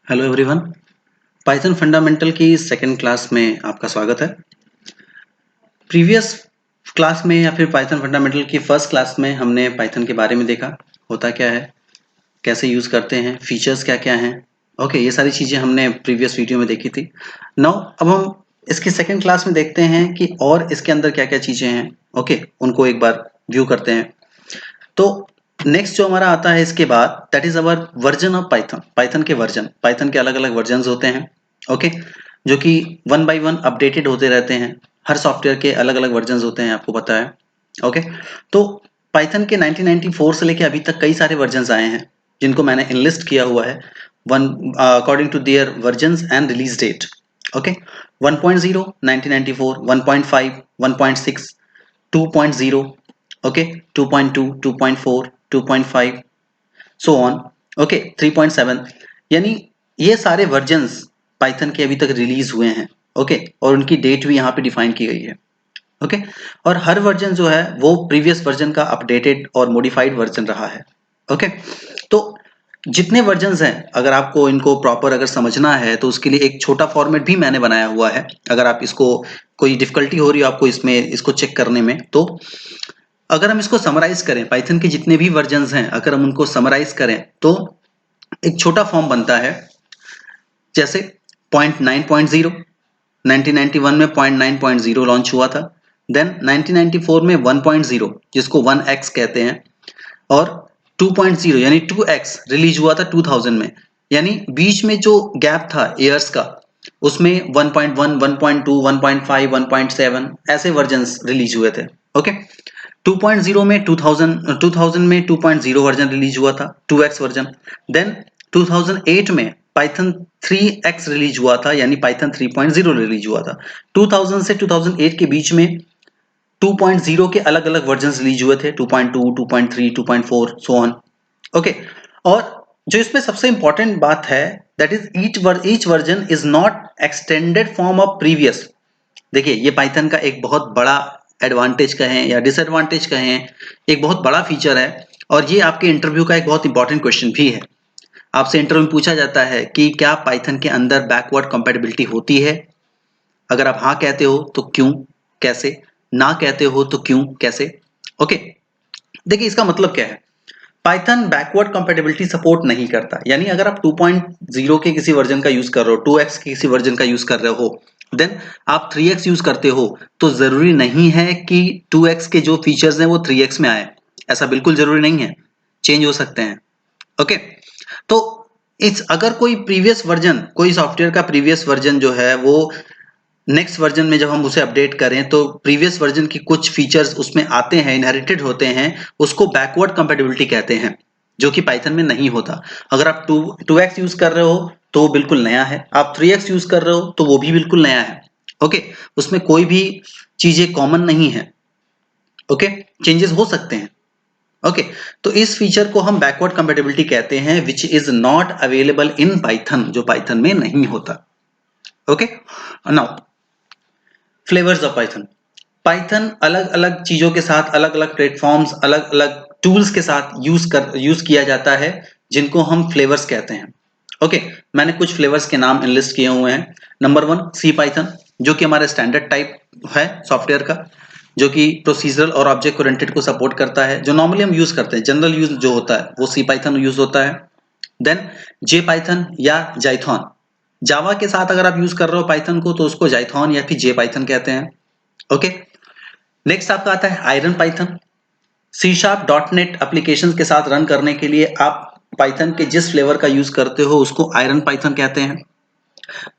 Hello everyone. Python fundamental की second class में आपका स्वागत है। प्रीवियस क्लास में या फिर पाइथन फंडामेंटल की फर्स्ट क्लास में हमने पाइथन के बारे में देखा, होता क्या है, कैसे यूज़ करते हैं, फीचर्स क्या क्या हैं। ओके, ये सारी चीज़ें हमने प्रीवियस वीडियो में देखी थी। नाउ अब हम इसकी सेकंड क्लास में देखते हैं कि और इसके अंदर क्या क्या चीज़ें हैं। ओके, उनको एक बार व्यू करते हैं। तो नेक्स्ट जो हमारा आता है इसके बाद, that is our version of Python. Python के वर्जन, पाइथन के अलग अलग वर्जन होते हैं। ओके, जो कि वन बाय वन अपडेटेड होते रहते हैं। हर सॉफ्टवेयर के अलग अलग वर्जन होते हैं, आपको पता है। ओके, तो पाइथन के 1994 से लेके अभी तक कई सारे वर्जन आए हैं, जिनको मैंने इनलिस्ट किया हुआ है one according to their version and release date. Okay, 1.0 1994, 1.5 1.6 2.0, okay, 2.2 2.4 2.5 so on. Okay, 3.7, यानी ये सारे वर्जन्स पाइथन के अभी तक रिलीज हुए हैं। ओके, और उनकी डेट भी यहाँ पे डिफाइन की गई है। ओके, और हर वर्जन जो है वो प्रीवियस वर्जन का अपडेटेड और मॉडिफाइड वर्जन रहा है। ओके, तो जितने वर्जन्स हैं, अगर आपको इनको प्रॉपर अगर समझना है तो उसके लिए एक छोटा फॉर्मेट भी मैंने बनाया हुआ है। अगर आप इसको कोई डिफिकल्टी हो रही हो आपको इसमें इसको चेक करने में, तो अगर हम इसको समराइज करें, पाइथन के जितने भी वर्जन्स हैं अगर हम उनको समराइज करें तो एक छोटा फॉर्म बनता है। जैसे 0.9.0 1991 में 0.9.0 लॉन्च हुआ था। देन 1994 में 1.0 जिसको 1x कहते हैं, और 2.0 यानी 2x रिलीज हुआ था 2000 में। यानी बीच में जो गैप था ईयर्स का, उसमें 1.1 1.2 1.5 1.7 ऐसे वर्जन्स रिलीज हुए थे। ओके, 2.0 में 2000 में 2.0 वर्जन रिलीज हुआ था, 2x वर्जन। देन 2008 में पाइथन 3x रिलीज हुआ था, यानी पाइथन 3.0 रिलीज हुआ था। 2000 से 2008 के बीच में 2.0 के अलग अलग वर्जन रिलीज हुए थे, 2.2 2.3 2.4 सो ऑन। ओके, और जो इसमें सबसे इंपॉर्टेंट बात है, that is each version is not extended form of previous. देखिए, ये पाइथन का एक बहुत बड़ा एडवांटेज कहें या डिसएडवांटेज कहें, एक बहुत बड़ा फीचर है। और ये आपके इंटरव्यू का एक बहुत इंपॉर्टेंट क्वेश्चन भी है। आपसे इंटरव्यू में पूछा जाता है कि क्या पाइथन के अंदर बैकवर्ड कंपैटिबिलिटी होती है। अगर आप हाँ कहते हो तो क्यों, कैसे, ना कहते हो तो क्यों, कैसे। ओके, देखिए इसका मतलब क्या है। पाइथन बैकवर्ड कंपैटिबिलिटी सपोर्ट नहीं करता। यानी अगर आप 2.0 के किसी वर्जन का यूज कर रहे हो, 2x के किसी वर्जन का यूज कर रहे हो, देन आप 3x यूज करते हो, तो जरूरी नहीं है कि 2x के जो फीचर्स हैं वो 3x में आए। ऐसा बिल्कुल जरूरी नहीं है, चेंज हो सकते हैं। ओके, तो इस अगर कोई प्रीवियस वर्जन, कोई सॉफ्टवेयर का प्रीवियस वर्जन जो है वो नेक्स्ट वर्जन में जब हम उसे अपडेट करें तो प्रीवियस वर्जन की कुछ फीचर्स उसमें आते हैं, इनहेरिटेड होते हैं, उसको बैकवर्ड कंपैटिबिलिटी कहते हैं, जो कि पाइथन में नहीं होता। अगर आप 2x यूज कर रहे हो तो वो बिल्कुल नया है, आप 3x यूज कर रहे हो तो वो भी बिल्कुल नया है। ओके, उसमें कोई भी चीजें कॉमन नहीं है। ओके, चेंजेस हो सकते हैं। ओके, तो इस फीचर को हम बैकवर्ड कंपैटिबिलिटी कहते हैं, which is not available in Python, जो पाइथन में नहीं होता। Okay, now flavours of Python. Python अलग अलग चीजों के साथ, अलग अलग प्लेटफॉर्म्स, अलग अलग टूल्स के साथ यूज किया जाता है, जिनको हम फ्लेवर्स कहते हैं। ओके, मैंने कुछ फ्लेवर्स के नाम इनलिस्ट किए हुए हैं। नंबर 1 सी पाइथन, जो कि हमारा स्टैंडर्ड टाइप है सॉफ्टवेयर का, जो कि प्रोसीजरल और ऑब्जेक्ट ओरिएंटेड को सपोर्ट करता है। जो नॉर्मली हम यूज करते हैं, जनरल यूज जो होता है वो सी पाइथन यूज होता है। देन जे पाइथन या जाइथन, जावा के साथ अगर आप यूज कर रहे हो पाइथन को तो उसको जाइथन या फिर जे पाइथन कहते हैं। ओके, नेक्स्ट आपका आता है iron Python. C sharp dot net application के साथ रन करने के लिए आप पाइथन के जिस फ्लेवर का यूज करते हो उसको आयरन पाइथन कहते हैं।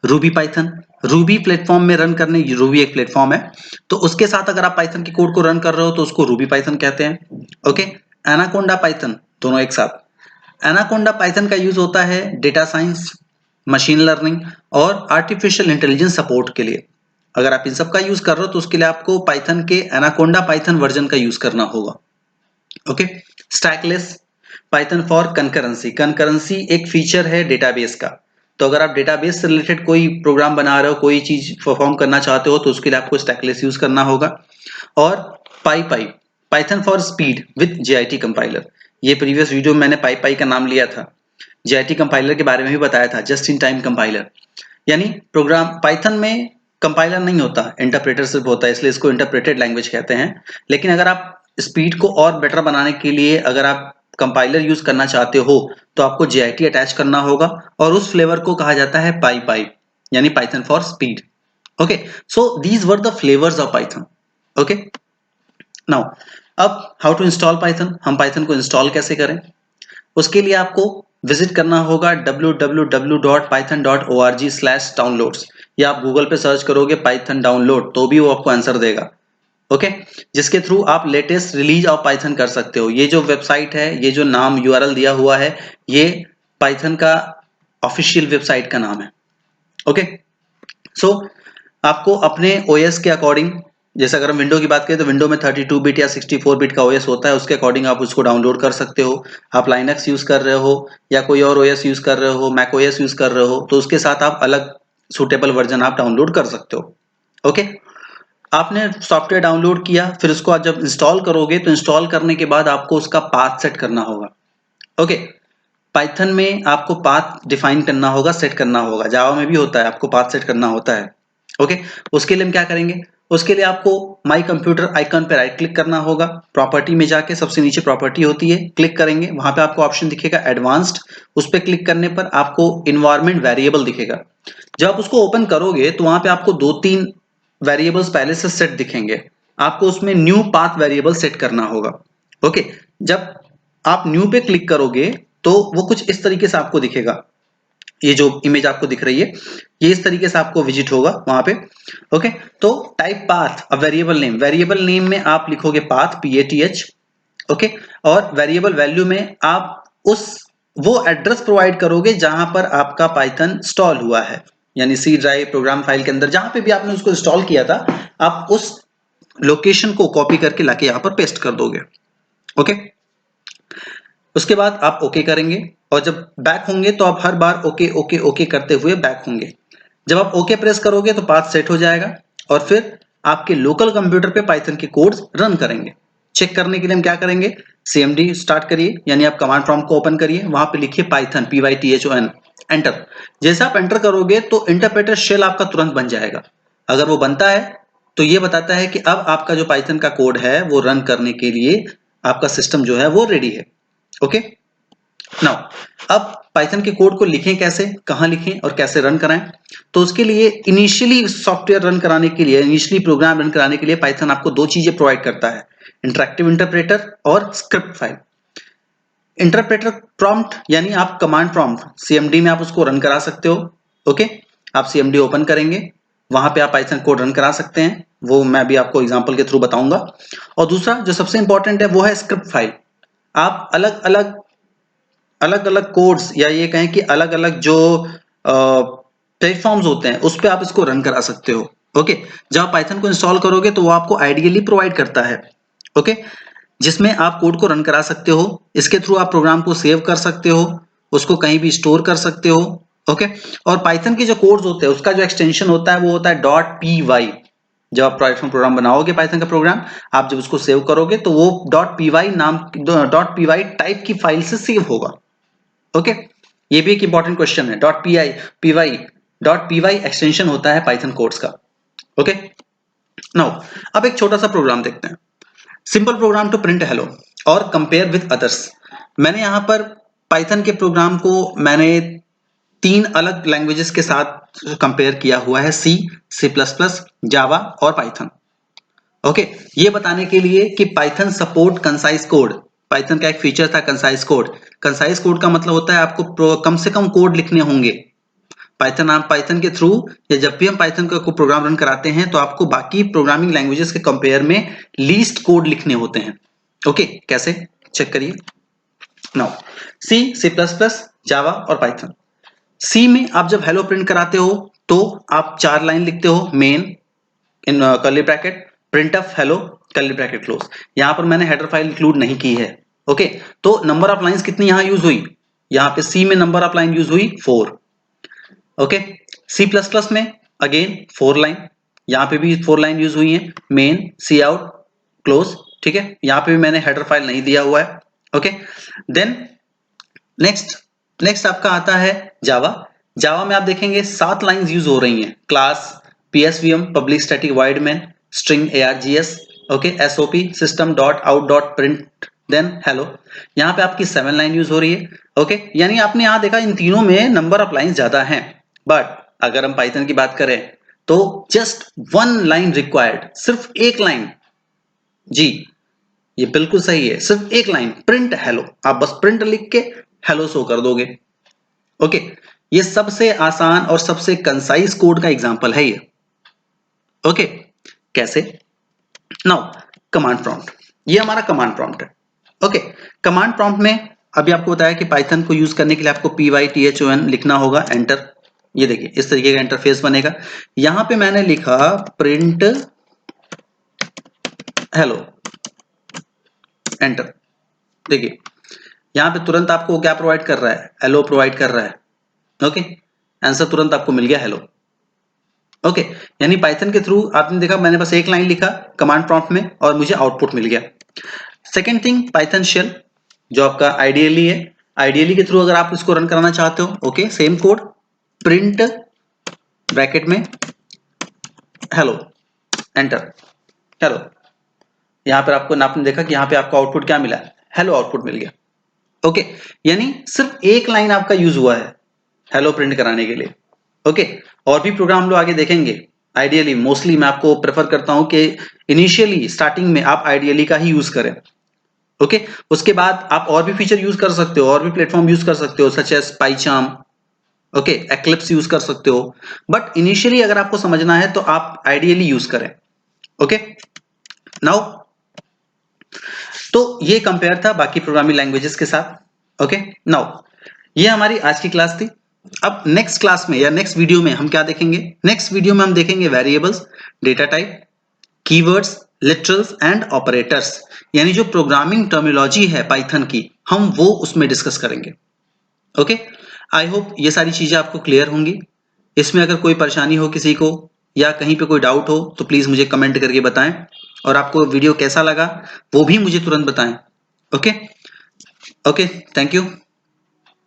रूबी पाइथन, रूबी प्लेटफॉर्म में रन करने, रूबी एक प्लेटफॉर्म है, तो उसके साथ अगर आप पाइथन के कोड को रन कर रहे हो तो उसको रूबी पाइथन कहते हैं। ओके, एनाकोंडा पाइथन, दोनों एक साथ। एनाकोंडा पाइथन का यूज होता है डेटा साइंस, मशीन लर्निंग और आर्टिफिशियल इंटेलिजेंस सपोर्ट के लिए। अगर आप इन सब का यूज कर रहे हो तो उसके लिए आपको पाइथन के एनाकोंडा पाइथन वर्जन का यूज करना होगा। Okay, stackless Python for concurrency. Concurrency एक फीचर है डेटाबेस का, तो अगर आप डेटाबेस से रिलेटेड कोई प्रोग्राम बना रहे हो, कोई चीज परफॉर्म करना चाहते हो, तो उसके लिए आपको स्टैकलेस यूज करना होगा। और Py Python for speed with JIT compiler. ये प्रीवियस वीडियो में मैंने पाई का नाम लिया था। JIT कंपाइलर के बारे में भी बताया था, जस्ट इन टाइम कंपाइलर। यानी प्रोग्राम पाइथन में कंपाइलर नहीं होता, इंटरप्रेटर सिर्फ होता है, इसलिए इसको इंटरप्रेटेड लैंग्वेज कहते हैं। लेकिन अगर आप स्पीड को और बेटर बनाने के लिए अगर आप कंपाइलर यूज करना चाहते हो तो आपको JIT अटैच करना होगा, और उस फ्लेवर को कहा जाता है पाई, यानी Python for speed. Okay, so these were the flavours of Python. Okay, now अब हाउ टू इंस्टॉल पाइथन, हम पाइथन को इंस्टॉल कैसे करें। उसके लिए आपको विजिट करना होगा www.python.org/downloads, या आप गूगल पे सर्च करोगे पाइथन डाउनलोड तो भी वो आपको आंसर देगा। ओके, जिसके थ्रू आप लेटेस्ट रिलीज ऑफ पाइथन कर सकते हो। ये जो वेबसाइट है, ये जो नाम URL दिया हुआ है, ये पाइथन का ऑफिशियल वेबसाइट का नाम है। ओके, सो आपको अपने OS के अकॉर्डिंग, जैसे अगर हम विंडो की बात करें तो विंडो में 32 बिट या 64 बिट का OS होता है, उसके अकॉर्डिंग आप उसको डाउनलोड कर सकते हो। आप लाइनक्स यूज कर रहे हो या कोई और OS यूज कर रहे हो, मैक OS यूज कर रहे हो, तो उसके साथ आप अलग सूटेबल वर्जन आप डाउनलोड कर सकते हो। ओके, आपने सॉफ्टवेयर डाउनलोड किया, फिर उसको आप जब इंस्टॉल करोगे तो इंस्टॉल करने के बाद आपको उसका पाथ सेट करना होगा। ओके, पाइथन में आपको पाथ डिफाइन करना होगा, सेट करना होगा। जावा में भी होता है, आपको पाथ सेट करना होता है। ओके, उसके लिए हम क्या करेंगे, उसके लिए आपको माई कंप्यूटर आइकन पर राइट क्लिक करना होगा, प्रॉपर्टी में जाके सबसे नीचे प्रॉपर्टी होती है, क्लिक करेंगे, वहां पे आपको ऑप्शन दिखेगा एडवांस्ड, उस पर क्लिक करने पर आपको इन्वायरमेंट वेरिएबल दिखेगा। जब आप उसको ओपन करोगे तो वहां पे आपको 2-3 वेरिएबल्स पहले से सेट दिखेंगे, आपको उसमें न्यू पाथ वेरिएबल सेट करना होगा। ओके, जब आप न्यू पे क्लिक करोगे तो वो कुछ इस तरीके से आपको दिखेगा। ये जो इमेज आपको दिख रही है, ये इस तरीके से आपको विजिट होगा वहां पे। ओके, तो type path a variable name, variable name में आप लिखोगे पाथ, PATH। ओके, और वेरिएबल वैल्यू में आप उस वो एड्रेस प्रोवाइड करोगे जहां पर आपका पाइथन इंस्टॉल हुआ है, यानी सी ड्राइव, प्रोग्राम फाइल के अंदर जहां पे भी आपने उसको इंस्टॉल किया था, आप उस लोकेशन को कॉपी करके लाके यहाँ पर पेस्ट कर दोगे। ओके, उसके बाद आप ओके करेंगे, और जब बैक होंगे तो आप हर बार ओके ओके ओके करते हुए बैक होंगे। जब आप ओके प्रेस करोगे तो पाथ सेट हो जाएगा, और फिर आपके लोकल कंप्यूटर पे पाइथन के कोड्स रन करेंगे। चेक करने के लिए हम क्या करेंगे, CMD स्टार्ट करिए, यानी आप कमांड प्रॉम्प्ट को ओपन करिए, वहां पे लिखिए पाइथन, PYTHON, एंटर। जैसे आप एंटर करोगे तो इंटरप्रेटर शेल आपका तुरंत बन जाएगा। अगर वो बनता है तो ये बताता है कि अब आपका जो पाइथन का कोड है वो रन करने के लिए आपका सिस्टम जो है वो रेडी है। ओके, नाउ अब पाइथन के कोड को लिखें कैसे, कहां लिखें और कैसे रन कराएं। तो उसके लिए इनिशियली सॉफ्टवेयर रन कराने के लिए, इनिशियली प्रोग्राम रन कराने के लिए पाइथन आपको 2 चीजें प्रोवाइड करता है, इंटरैक्टिव इंटरप्रेटर और स्क्रिप्ट फाइल। इंटरप्रेटर प्रॉम्प्ट यानी आप कमांड प्रॉम्प्ट CMD में आप उसको रन करा सकते हो। ओके, आप CMD ओपन करेंगे, वहां पे आप पाइथन कोड रन करा सकते हैं, वो मैं भी आपको एग्जांपल के थ्रू बताऊंगा। और दूसरा जो सबसे इंपॉर्टेंट है वो है स्क्रिप्ट फाइल। आप अलग अलग कोड्स, या ये कहें कि अलग अलग जो प्लेटफॉर्म्स होते हैं उस पे आप इसको रन करा सकते हो। ओके, जब आप पाइथन को इंस्टॉल करोगे तो वो आपको आइडियली प्रोवाइड करता है। ओके, जिसमें आप कोड को रन करा सकते हो, इसके थ्रू आप प्रोग्राम को सेव कर सकते हो, उसको कहीं भी स्टोर कर सकते हो। ओके, और पाइथन के जो कोड्स होते हैं उसका जो एक्सटेंशन होता है वो होता है .py। जब आप पाइथन प्रोग्राम बनाओगे, पाइथन का प्रोग्राम, आप जब उसको सेव करोगे तो वो .py नाम .py टाइप की फाइल से सेव होगा। ओके, ये भी एक इंपॉर्टेंट क्वेश्चन है। .py एक्सटेंशन होता है पाइथन कोड्स का। ओके, नाउ अब एक छोटा सा प्रोग्राम देखते हैं, simple program to print hello और कंपेयर विद अदर्स। मैंने यहां पर पाइथन के प्रोग्राम को मैंने 3 अलग लैंग्वेजेस के साथ कंपेयर किया हुआ है, C++, जावा और पाइथन। ओके, ये बताने के लिए कि Python support concise code. Python का एक फीचर था कंसाइज कोड। कंसाइज कोड का मतलब होता है आपको कम से कम कोड लिखने होंगे। पाइथन के थ्रू, या जब भी हम पाइथन का प्रोग्राम रन कराते हैं तो आपको बाकी प्रोग्रामिंग लैंग्वेजेस के कंपेयर में लीस्ट कोड लिखने होते हैं। ओके, कैसे, चेक करिए। नाउ C++, जावा और पाइथन। सी में आप जब हेलो प्रिंट कराते हो तो आप 4 लाइन लिखते हो, main in curly bracket, printf hello curly bracket close. यहां पर मैंने हेडर फाइल इंक्लूड नहीं की है। ओके, तो नंबर ऑफ लाइंस कितनी यहां यूज हुई, यहां पे सी में नंबर ऑफ लाइन यूज हुई 4। ओके, C++ में अगेन 4 लाइन, यहां पे भी 4 लाइन यूज हुई है, मेन, सी आउट, क्लोज। ठीक है, यहां पे भी मैंने हेडर फाइल नहीं दिया हुआ है। ओके, देन नेक्स्ट नेक्स्ट आपका आता है जावा। जावा में आप देखेंगे 7 लाइंस यूज हो रही हैं, class, PSVM, public static void main, string ARGS, okay, SOP, system dot out dot print then hello. यहाँ पे आपकी 7 लाइन यूज हो रही है, ओके। यानी आपने यहाँ देखा इन तीनों में नंबर ऑफ लाइन ज्यादा हैं, बट अगर हम पाइथन की बात करें तो जस्ट 1 लाइन रिक्वायर्ड, सिर्फ एक लाइन। जी, ये बिल्कुल सही है, सिर्फ एक लाइन, प्रिंट हेलो। आप बस प्रिंट लिख के हेलो शो कर दोगे, ओके। ये सबसे आसान और सबसे कंसाइज कोड का एग्जांपल है ये, ओके। कैसे? नाउ कमांड प्रॉम्प्ट, ये हमारा कमांड प्रॉम्प्ट है, ओके। कमांड प्रॉम्प्ट में अभी आपको बताया कि पाइथन को यूज करने के लिए आपको PYTHON लिखना होगा, एंटर। ये देखिए इस तरीके का इंटरफेस बनेगा। यहां पे मैंने लिखा प्रिंट हेलो, एंटर। देखिए यहां पे तुरंत आपको क्या प्रोवाइड कर रहा है, हेलो प्रोवाइड कर रहा है, ओके। आंसर तुरंत आपको मिल गया, हेलो, ओके। यानी पाइथन के थ्रू आपने देखा मैंने बस एक लाइन लिखा कमांड प्रॉम्प्ट में और मुझे आउटपुट मिल गया। सेकेंड थिंग, पाइथन शेल जो आपका आइडियली है, आइडियली के थ्रू अगर आप इसको रन कराना चाहते हो, okay, same code, print bracket में हेलो, एंटर, हेलो। यहां पर आपने देखा कि यहां पे आपको आउटपुट क्या मिला, हेलो आउटपुट मिल गया, ओके। यानी सिर्फ एक लाइन आपका यूज हुआ है हेलो प्रिंट कराने के लिए, ओके। और भी प्रोग्राम हम लोग आगे देखेंगे। आइडियली मोस्टली मैं आपको प्रेफर करता हूं कि इनिशियली स्टार्टिंग में आप आइडियली का ही यूज करें, ओके। उसके बाद आप और भी फीचर यूज कर सकते हो, और भी प्लेटफॉर्म यूज कर सकते हो, such as PyCharm, okay, Eclipse use कर सकते हो। बट इनिशियली अगर आपको समझना है तो आप आइडियली यूज करें, ओके। नाउ तो ये कंपेयर था बाकी प्रोग्रामिंग लैंग्वेजेस के साथ, ओके। नाउ ये हमारी आज की क्लास थी। अब नेक्स्ट क्लास में या नेक्स्ट वीडियो में हम क्या देखेंगे, नेक्स्ट वीडियो में हम देखेंगे variables, data type, keywords, literals and operators, यानी जो प्रोग्रामिंग टर्मिनोलॉजी है पाइथन की, हम वो उसमें डिस्कस करेंगे, ओके। आई होप ये सारी चीजें आपको क्लियर होंगी। इसमें अगर कोई परेशानी हो किसी को या कहीं पे कोई डाउट हो तो प्लीज मुझे कमेंट करके बताएं, और आपको वीडियो कैसा लगा वो भी मुझे तुरंत बताएं, ओके। Okay, thank you.